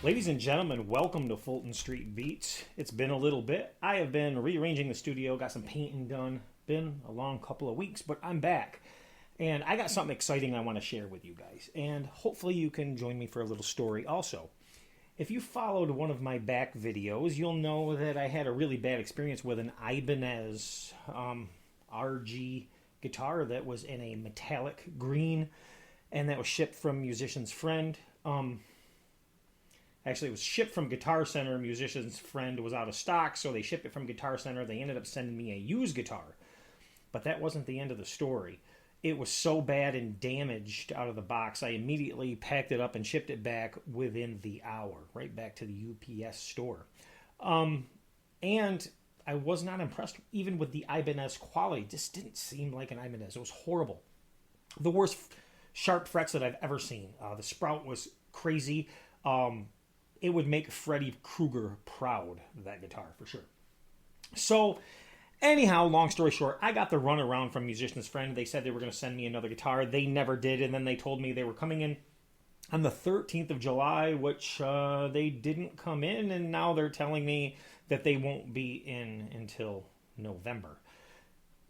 Ladies and gentlemen, welcome to Fulton Street Beats. It's been a little bit. I have been rearranging the studio, got some painting done. Been a long couple of weeks, but I'm back. And I got something exciting I want to share with you guys. And hopefully you can join me for a little story also. If you followed one of my back videos, you'll know that I had a really bad experience with an Ibanez RG guitar that was in a metallic green, and that was shipped from Musician's Friend. Actually, it was shipped from Guitar Center. Musician's Friend was out of stock, so they shipped it from Guitar Center. They ended up sending me a used guitar. But that wasn't the end of the story. It was so bad and damaged out of the box, I immediately packed it up and shipped it back within the hour, right back to the UPS store. And I was not impressed even with the Ibanez quality. It just didn't seem like an Ibanez. It was horrible. The worst sharp frets that I've ever seen. The sprout was crazy. It would make Freddy Krueger proud, that guitar, for sure. So, anyhow, long story short, I got the runaround from Musician's Friend. They said they were going to send me another guitar. They never did, and then they told me they were coming in on the 13th of July, which they didn't come in, and now they're telling me that they won't be in until November.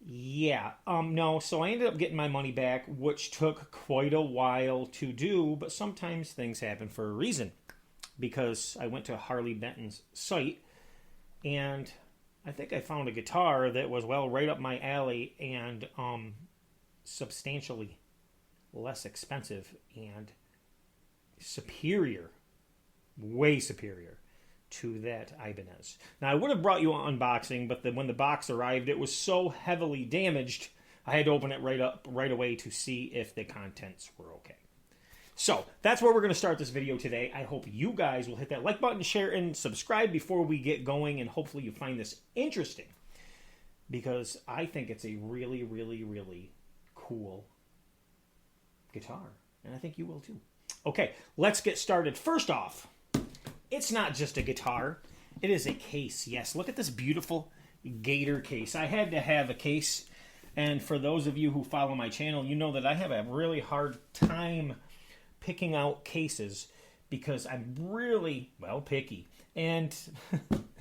Yeah, no, so I ended up getting my money back, which took quite a while to do, but sometimes things happen for a reason. Because I went to Harley Benton's site, and I think I found a guitar that was, well, right up my alley and substantially less expensive and superior, way superior to that Ibanez. Now, I would have brought you an unboxing, but when the box arrived, it was so heavily damaged, I had to open it right away to see if the contents were okay. So, that's where we're going to start this video today. I hope you guys will hit that like button, share, and subscribe before we get going, and hopefully you find this interesting, because I think it's a really, really, really cool guitar, and I think you will too. Okay, let's get started. First off, it's not just a guitar. It is a case. Yes, look at this beautiful gator case. I had to have a case, and for those of you who follow my channel, you know that I have a really hard time picking out cases because I'm really, well, picky. And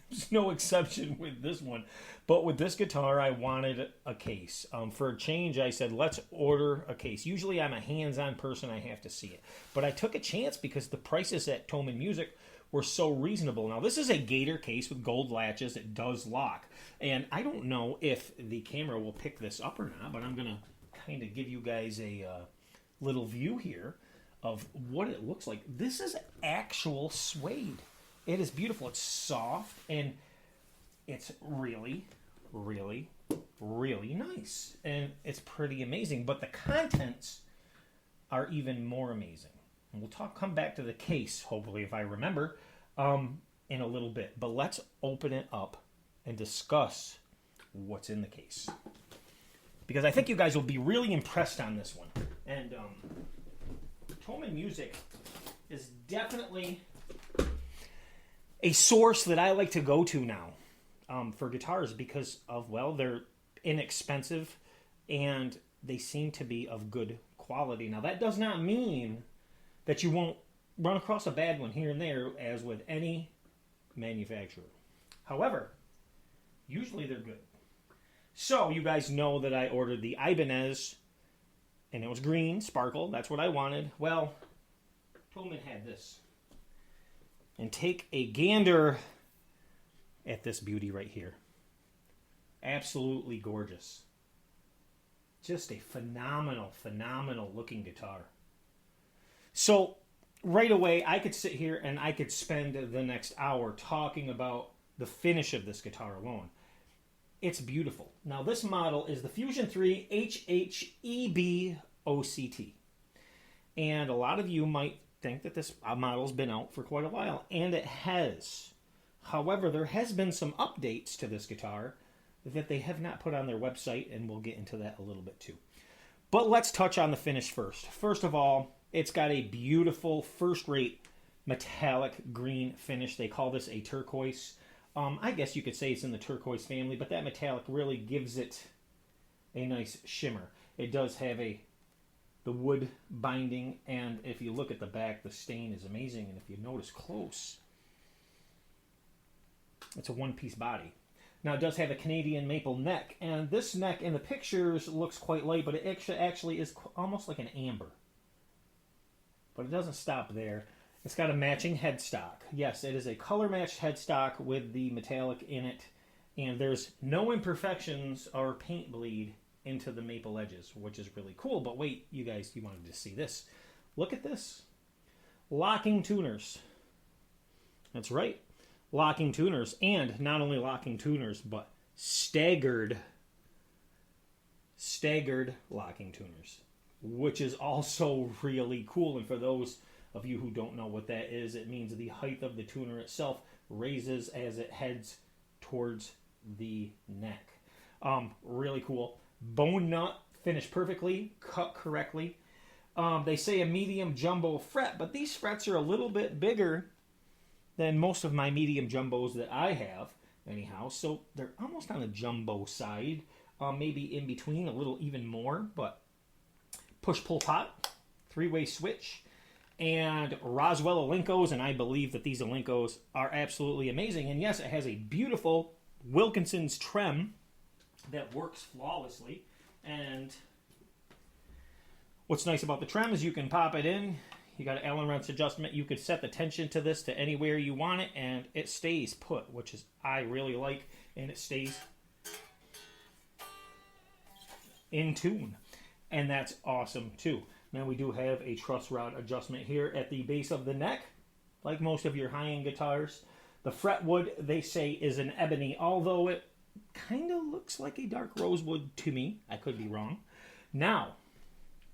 there's no exception with this one. But with this guitar, I wanted a case. For a change, I said, let's order a case. Usually I'm a hands-on person. I have to see it. But I took a chance because the prices at Thomann Music were so reasonable. Now, this is a gator case with gold latches. It does lock. And I don't know if the camera will pick this up or not, but I'm going to kind of give you guys a little view here of what it looks like. This is actual suede. It is beautiful. It's soft, and it's really, really, really nice. And it's pretty amazing. But the contents are even more amazing. And we'll come back to the case, hopefully, if I remember, in a little bit. But let's open it up and discuss what's in the case, because I think you guys will be really impressed on this one. And Thomann Music is definitely a source that I like to go to now for guitars because of, well, they're inexpensive and they seem to be of good quality. Now, that does not mean that you won't run across a bad one here and there, as with any manufacturer. However, usually they're good. So, you guys know that I ordered the Ibanez, and it was green, sparkle. That's what I wanted. Well, Thomann had this. And take a gander at this beauty right here. Absolutely gorgeous. Just a phenomenal, phenomenal looking guitar. So, right away, I could sit here and I could spend the next hour talking about the finish of this guitar alone. It's beautiful. Now, this model is the Fusion 3 HHEB-OCT. And a lot of you might think that this model's been out for quite a while, and it has. However, there has been some updates to this guitar that they have not put on their website, and we'll get into that a little bit too. But let's touch on the finish first. First of all, it's got a beautiful, first-rate metallic green finish. They call this a turquoise. I guess you could say it's in the turquoise family, but that metallic really gives it a nice shimmer. It does have a the wood binding, and if you look at the back, the stain is amazing. And if you notice close, it's a one-piece body. Now, it does have a Canadian maple neck, and this neck in the pictures looks quite light, but it actually is almost like an amber. But it doesn't stop there. It's got a matching headstock. Yes, it is a color-matched headstock with the metallic in it, and there's no imperfections or paint bleed into the maple edges, which is really cool. But wait, you guys, you wanted to see this. Look at this. Locking tuners. That's right. Locking tuners, and not only locking tuners, but staggered locking tuners, which is also really cool. And for those of you who don't know what that is, it means the height of the tuner itself raises as it heads towards the neck. Really cool. Bone nut, finished perfectly, cut correctly. They say a medium jumbo fret, but these frets are a little bit bigger than most of my medium jumbos that I have, anyhow. So they're almost on the jumbo side, maybe in between, a little even more. But push-pull pot, three-way switch, and Roswell LAF-N-CRs, and I believe that these LAF-N-CRs are absolutely amazing. And yes, it has a beautiful Wilkinson'S trem that works flawlessly. And what's nice about the trem is you can pop it in. You got an Allen wrench adjustment. You could set the tension to this to anywhere you want it, and it stays put, which is I really like, and it stays in tune, and that's awesome too. Now we do have a truss rod adjustment here at the base of the neck, like most of your high-end guitars. The fretwood, they say, is an ebony, although it kind of looks like a dark rosewood to me. I could be wrong. Now,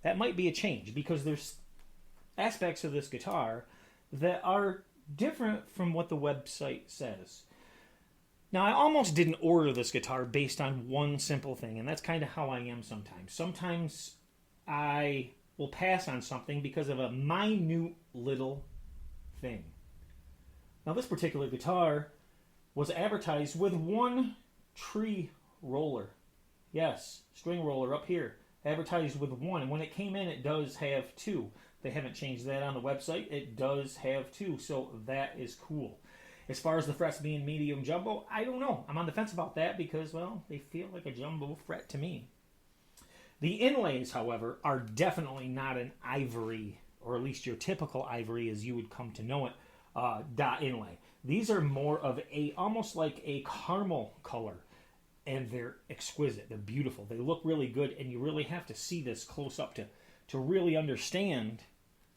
that might be a change, because there's aspects of this guitar that are different from what the website says. Now, I almost didn't order this guitar based on one simple thing, and that's kind of how I am sometimes. Sometimes I will pass on something because of a minute little thing. Now, this particular guitar was advertised with one tree roller. Yes, string roller up here. Advertised with one, and when it came in, it does have two. They haven't changed that on the website. It does have two, so that is cool. As far as the frets being medium jumbo, I don't know. I'm on the fence about that because, well, they feel like a jumbo fret to me. The inlays, however, are definitely not an ivory, or at least your typical ivory as you would come to know it, dot inlay. These are more of a, almost like a caramel color, and they're exquisite. They're beautiful. They look really good, and you really have to see this close up to really understand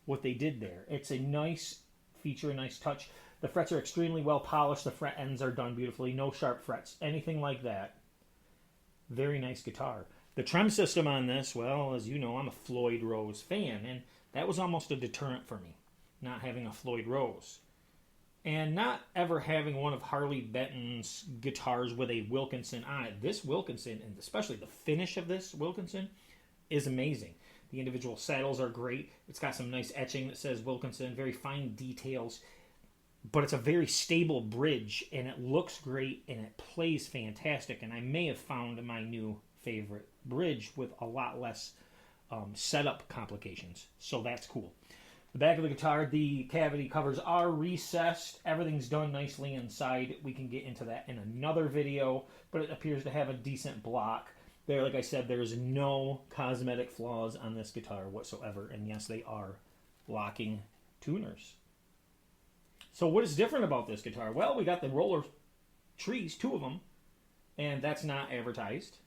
what they did there. It's a nice feature, a nice touch. The frets are extremely well polished. The fret ends are done beautifully. No sharp frets, anything like that. Very nice guitar. The trem system on this, well, as you know, I'm a Floyd Rose fan, and that was almost a deterrent for me, not having a Floyd Rose. And not ever having one of Harley Benton's guitars with a Wilkinson on it. This Wilkinson, and especially the finish of this Wilkinson, is amazing. The individual saddles are great. It's got some nice etching that says Wilkinson, very fine details. But it's a very stable bridge, and it looks great, and it plays fantastic. And I may have found my new favorite bridge with a lot less setup complications. So that's cool. The back of the guitar, the cavity covers are recessed. Everything's done nicely inside. We can get into that in another video, but it appears to have a decent block. There, like I said, there's no cosmetic flaws on this guitar whatsoever. And yes, they are locking tuners. So what is different about this guitar? Well, we got the roller trees, two of them, and that's not advertised.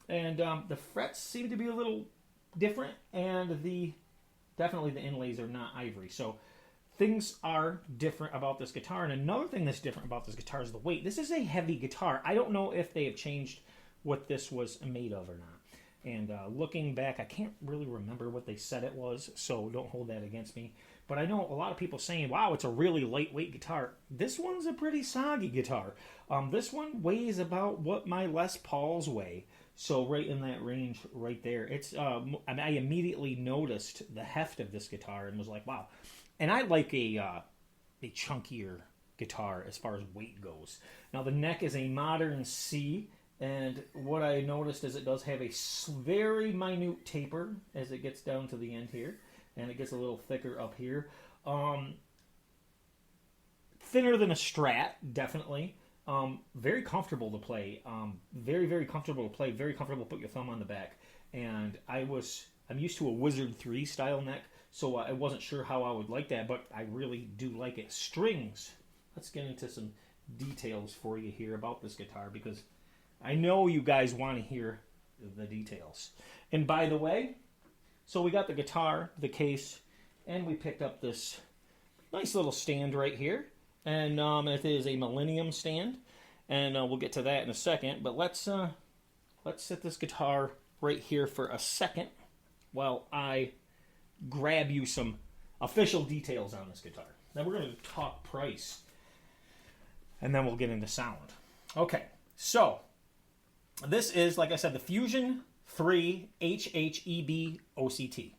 And the frets seem to be a little different, and definitely the inlays are not ivory. So things are different about this guitar. And another thing that's different about this guitar is the weight. This is a heavy guitar. I don't know if they have changed what this was made of or not. And looking back, I can't really remember what they said it was, so don't hold that against me. But I know a lot of people saying, wow, it's a really lightweight guitar. This one's a pretty soggy guitar. This one weighs about what my Les Pauls weigh. So right in that range right there. It's I immediately noticed the heft of this guitar and was like, wow. And I like a chunkier guitar as far as weight goes. Now the neck is a modern C, And what I noticed is it does have a very minute taper as it gets down to the end here. And it gets a little thicker up here. Thinner than a Strat, definitely. Very comfortable to play. Very, very comfortable to play. Very comfortable to put your thumb on the back. And I'm used to a Wizard 3 style neck, so I wasn't sure how I would like that, but I really do like it. Strings. Let's get into some details for you here about this guitar, because I know you guys want to hear the details. And by the way, so we got the guitar, the case, and we picked up this nice little stand right here. And it is a Millennium stand, and we'll get to that in a second. But let's set this guitar right here for a second while I grab you some official details on this guitar. Now we're going to talk price, and then we'll get into sound. Okay, so this is, like I said, the Fusion 3 HHEB OCT.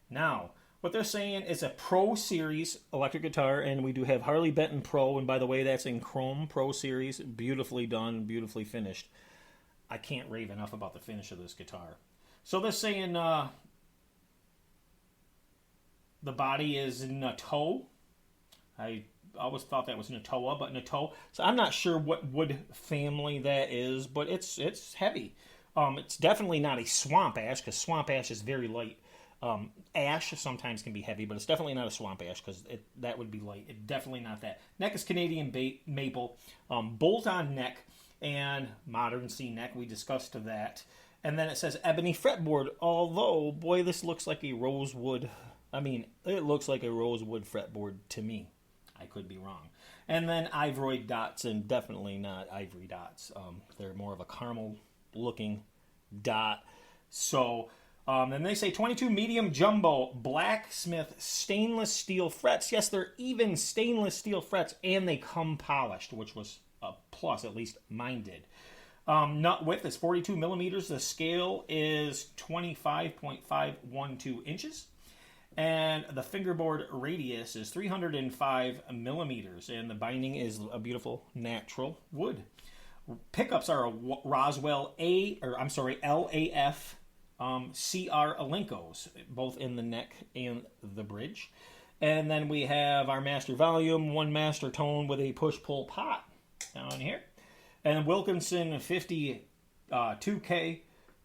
Now, what they're saying is a Pro Series electric guitar, and we do have Harley Benton Pro, and by the way, that's in Chrome Pro Series. Beautifully done, beautifully finished. I can't rave enough about the finish of this guitar. So they're saying the body is Nyatoh. I always thought that was Nyatoh, but Nyatoh. So I'm not sure what wood family that is, but it's heavy. It's definitely not a swamp ash, because swamp ash is very light. Ash sometimes can be heavy, but it's definitely not a swamp ash, because that would be light. It's definitely not that. Neck is Canadian maple, bolt-on neck, and modern C neck. We discussed that. And then it says ebony fretboard, although, boy, this looks like a rosewood. I mean, it looks like a rosewood fretboard to me. I could be wrong. And then ivoroid dots, and definitely not ivory dots. They're more of a caramel-looking dot. So, and they say 22 medium jumbo Blacksmith stainless steel frets. Yes, they're even stainless steel frets, and they come polished, which was a plus, at least mine did. Nut width is 42 millimeters. The scale is 25.512 inches. And the fingerboard radius is 305 millimeters. And the binding is a beautiful natural wood. Pickups are a Roswell LAF-CR Alenkos, both in the neck and the bridge. And then we have our master volume, one master tone with a push-pull pot down here. And Wilkinson'S 50 2K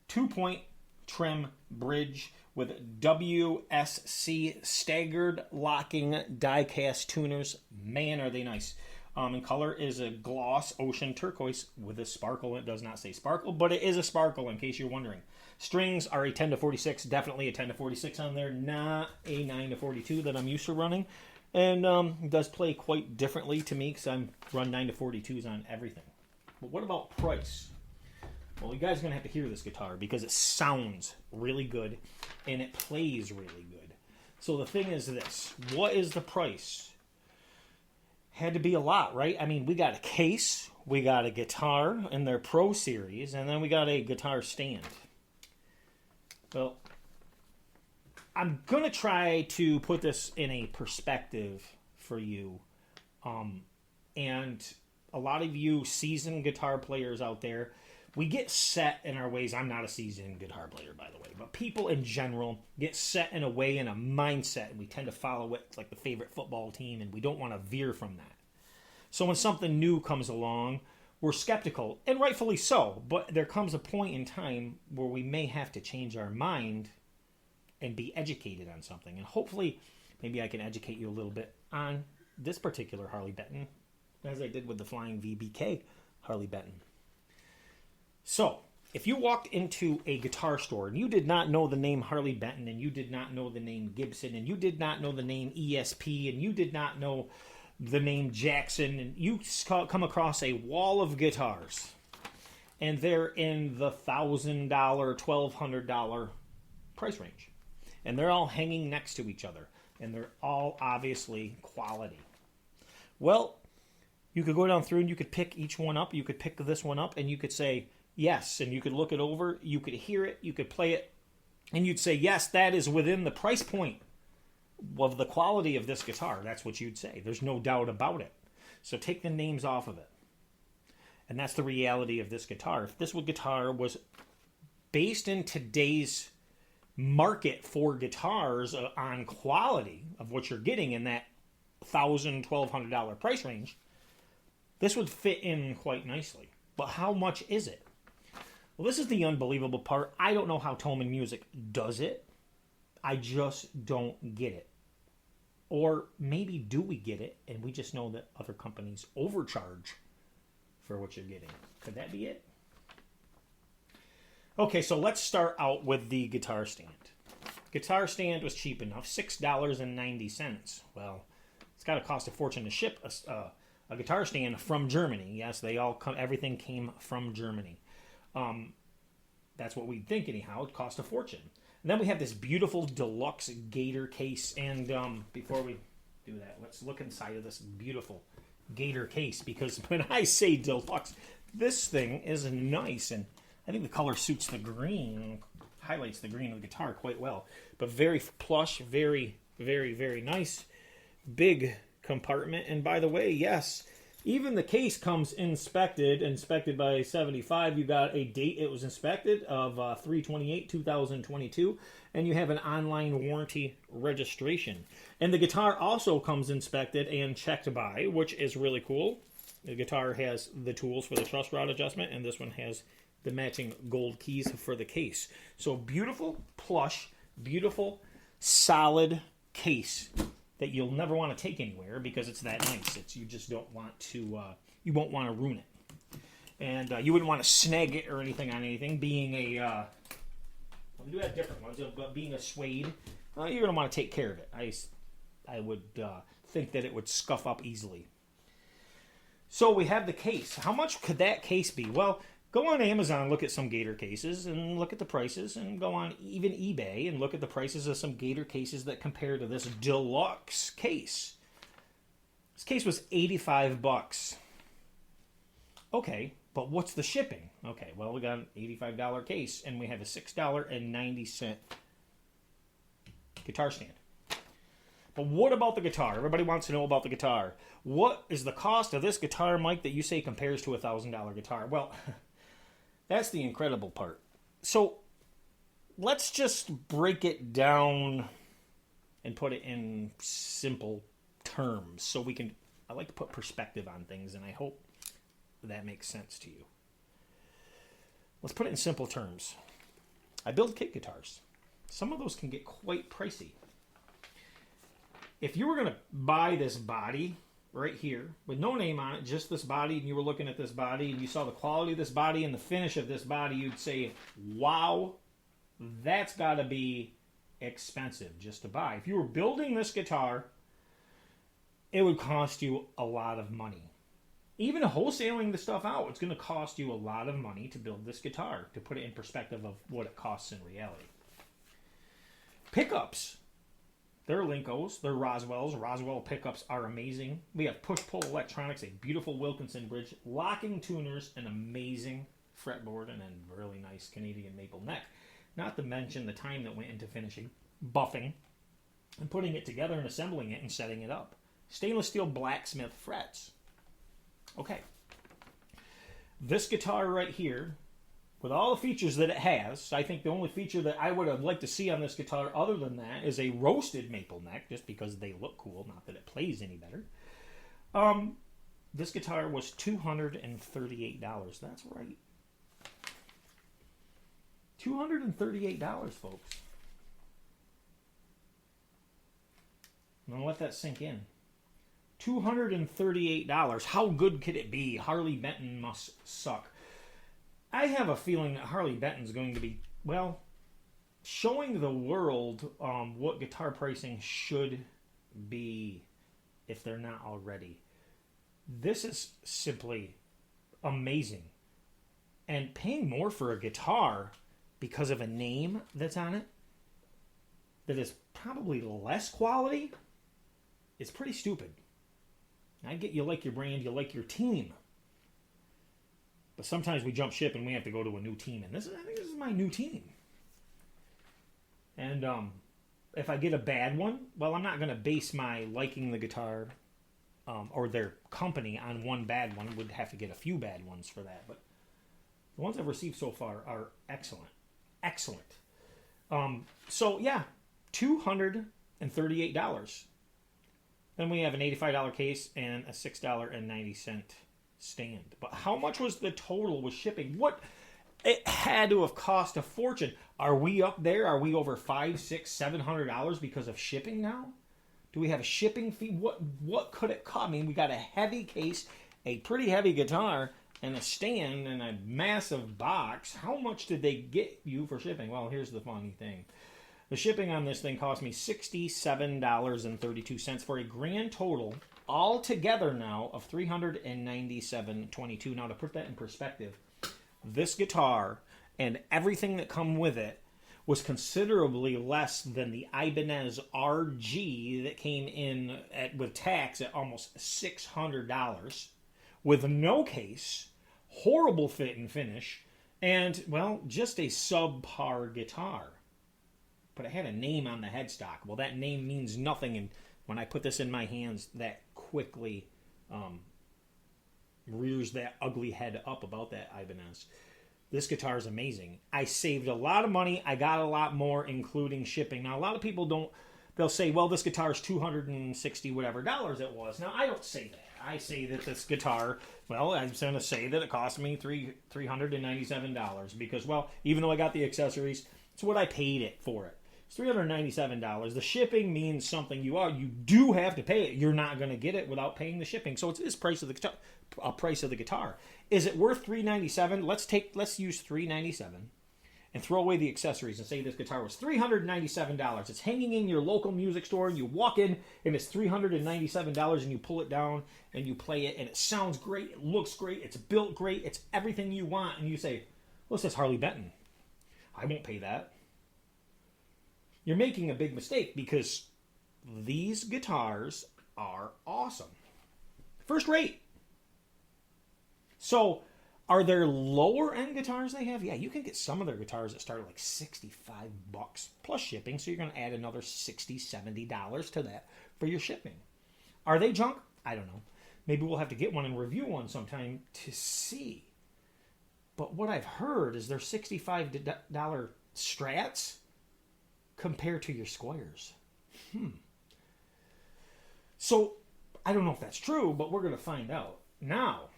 2-point trim bridge with WSC staggered locking die-cast tuners. Man, are they nice. And color is a gloss ocean turquoise with a sparkle. It does not say sparkle, but it is a sparkle in case you're wondering. Strings are a 10-46, definitely a 10-46 on there, not a 9-42 that I'm used to running. And it does play quite differently to me because I run 9-42s on everything. But what about price? Well, you guys are going to have to hear this guitar because it sounds really good and it plays really good. So the thing is this. What is the price? Had to be a lot, right? I mean, we got a case, we got a guitar in their Pro Series, and then we got a guitar stand. Well, I'm going to try to put this in a perspective for you. And a lot of you seasoned guitar players out there, we get set in our ways. I'm not a seasoned guitar player, by the way, but people in general get set in a way, in a mindset, and we tend to follow it like the favorite football team, and we don't want to veer from that. So when something new comes along, we're skeptical, and rightfully so, but there comes a point in time where we may have to change our mind and be educated on something. And hopefully, maybe I can educate you a little bit on this particular Harley Benton, as I did with the Flying VBK Harley Benton. So, if you walked into a guitar store and you did not know the name Harley Benton, and you did not know the name Gibson, and you did not know the name ESP, and you did not know the name Jackson, and you come across a wall of guitars, and they're in the $1,000, $1,200 price range, and they're all hanging next to each other, and they're all obviously quality. Well, you could go down through and you could pick each one up. You could pick this one up and you could say yes, and you could look it over, you could hear it, you could play it, and you'd say, yes, that is within the price point of the quality of this guitar. That's what you'd say. There's no doubt about it. So take the names off of it. And that's the reality of this guitar. If this guitar was based in today's market for guitars on quality of what you're getting in that $1,000, $1,200 price range, this would fit in quite nicely. But how much is it? Well, this is the unbelievable part. I don't know how Thomann Music does it. I just don't get it. Or maybe do we get it and we just know that other companies overcharge for what you're getting. Could that be it? Okay, so let's start out with the guitar stand. Guitar stand was cheap enough, $6.90. Well, it's got to cost a fortune to ship a guitar stand from Germany. Yes, they all come. Everything came from Germany. That's what we'd think anyhow. It cost a fortune. And then we have this beautiful deluxe Gator case. And before we do that, let's look inside of this beautiful Gator case, because when I say deluxe, this thing is nice, and I think the color suits the green, highlights the green of the guitar quite well. But very plush, very, very, very nice. Big compartment. And by the way, yes, even the case comes inspected by 75. You got a date it was inspected of 3/28/2022, and you have an online warranty registration. And the guitar also comes inspected and checked by, which is really cool. The guitar has the tools for the truss rod adjustment, and this one has the matching gold keys for the case. So beautiful, plush, beautiful, solid case that you'll never want to take anywhere because it's that nice. You just don't want to, you won't want to ruin it. And you wouldn't want to snag it or anything on anything. Being a, well, we do have different ones, but being a suede, you're going to want to take care of it. I would think that it would scuff up easily. So we have the case. How much could that case be? Well, go on Amazon, look at some Gator cases, and look at the prices, and go on even eBay and look at the prices of some Gator cases that compare to this deluxe case. This case was $85. Okay, but what's the shipping? Okay, well, we got an $85 case, and we have a $6.90 guitar stand. But what about the guitar? Everybody wants to know about the guitar. What is the cost of this guitar, Mike, that you say compares to a $1,000 guitar? Well, that's the incredible part. So let's just break it down and put it in simple terms so we can, I like to put perspective on things, and I hope that makes sense to you. Let's put it in simple terms. I build kit guitars. Some of those can get quite pricey. If you were going to buy this body right here with no name on it, just this body, and you were looking at this body and you saw the quality of this body and the finish of this body, you'd say, wow, that's got to be expensive just to buy. If you were building this guitar, it would cost you a lot of money. Even wholesaling the stuff out, it's going to cost you a lot of money to build this guitar, to put it in perspective of what it costs in reality. Pickups. They're Linkos, they're Roswells. Roswell pickups are amazing. We have push-pull electronics, a beautiful Wilkinson bridge, locking tuners, an amazing fretboard, and a really nice Canadian maple neck. Not to mention the time that went into finishing, buffing, and putting it together and assembling it and setting it up. Stainless steel Blacksmith frets. Okay. This guitar right here, with all the features that it has, I think the only feature that I would have liked to see on this guitar other than that is a roasted maple neck, just because they look cool, not that it plays any better. This guitar was $238. That's right. $238, folks. I'm going to let that sink in. $238. How good could it be? Harley Benton must suck. I have a feeling that Harley Benton's going to be, well, showing the world what guitar pricing should be if they're not already. This is simply amazing. And paying more for a guitar because of a name that's on it that is probably less quality is pretty stupid. I get you like your brand, you like your team. But sometimes we jump ship and we have to go to a new team. And I think this is my new team. And if I get a bad one, well, I'm not going to base my liking the guitar or their company on one bad one. Would have to get a few bad ones for that, but the ones I've received so far are excellent. Excellent. So yeah, $238. Then we have an $85 case and a $6.90 stand. But how much was the total with shipping? What? It had to have cost a fortune. Are we up there? Are we over $500, $600, $700 because of shipping now? Do we have a shipping fee? What could it cost? I mean, we got a heavy case, a pretty heavy guitar, and a stand, and a massive box. How much did they get you for shipping? Well, here's the funny thing. The shipping on this thing cost me $67.32 for a grand total altogether now of $397.22. Now, to put that in perspective, this guitar and everything that come with it was considerably less than the Ibanez RG that came in with tax at almost $600 with no case, horrible fit and finish, and, well, just a subpar guitar. But it had a name on the headstock. Well, that name means nothing, and when I put this in my hands, that quickly rears that ugly head up about that Ibanez. This guitar is amazing. I saved a lot of money. I got a lot more, including shipping. Now, a lot of people don't. They'll say, well, this guitar is $260 whatever dollars it was. Now, I don't say that. I say that this guitar, well, I'm going to say that it cost me $397 because, well, even though I got the accessories, it's what I paid it for it. It's $397. The shipping means something. You do have to pay it. You're not going to get it without paying the shipping. So it's price of the guitar. Price of the guitar. Is it worth $397? Let's use $397 and throw away the accessories and say this guitar was $397. It's hanging in your local music store and you walk in and it's $397 and you pull it down and you play it and it sounds great, it looks great, it's built great, it's everything you want, and you say, well, it says Harley Benton. I won't pay that. You're making a big mistake because these guitars are awesome. First rate. So, are there lower end guitars they have? Yeah, you can get some of their guitars that start at like $65 plus shipping, so you're going to add another $60, $70 to that for your shipping. Are they junk? I don't know. Maybe we'll have to get one and review one sometime to see. But what I've heard is they're $65 Strats compared to your Squires. So, I don't know if that's true, but we're going to find out. Now,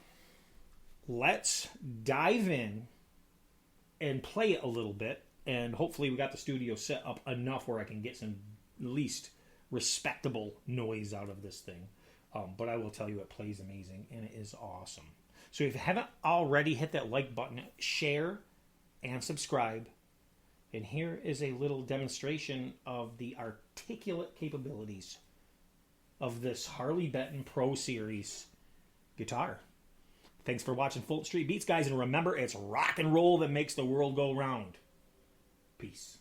let's dive in and play it a little bit, and hopefully we got the studio set up enough where I can get some at least respectable noise out of this thing. But I will tell you, it plays amazing, and it is awesome. So if you haven't already, hit that like button, share, and subscribe. And here is a little demonstration of the articulate capabilities of this Harley Benton Pro Series guitar. Thanks for watching Fulton Street Beats, guys. And remember, it's rock and roll that makes the world go round. Peace.